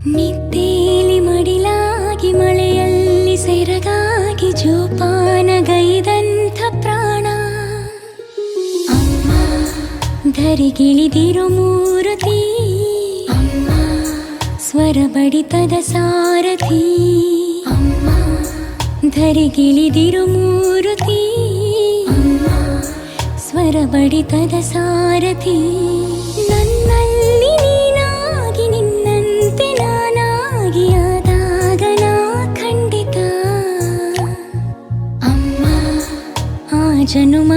ನಿದ್ದೇಲಿ ಮಡಿಲಾಗಿ ಮಳೆಯಲ್ಲಿ ಸೆರಗಾಗಿ ಜೋಪಾನಗೈದಂಥ ಪ್ರಾಣ ಅಮ್ಮ ಧರಿಗಿಳಿದಿರೋ ಮೂರುತಿ ಅಮ್ಮ ಸ್ವರ ಬಡಿತದ ಸಾರಥಿ ಅಮ್ಮ ಧರಿಗಿಳಿದಿರೋ ಮೂರುತಿ ಅಮ್ಮ ಸ್ವರ ಬಡಿತದ ಸಾರಥಿ ನನ್ನಲ್ಲಿ ನೀನಾಗಿ ನಿನ್ನಂತೆ ನಾನಾಗಿ ಆದಾಗ ನಾ ಖಂಡಿತ ಅಮ್ಮ ಆ ಜನುಮ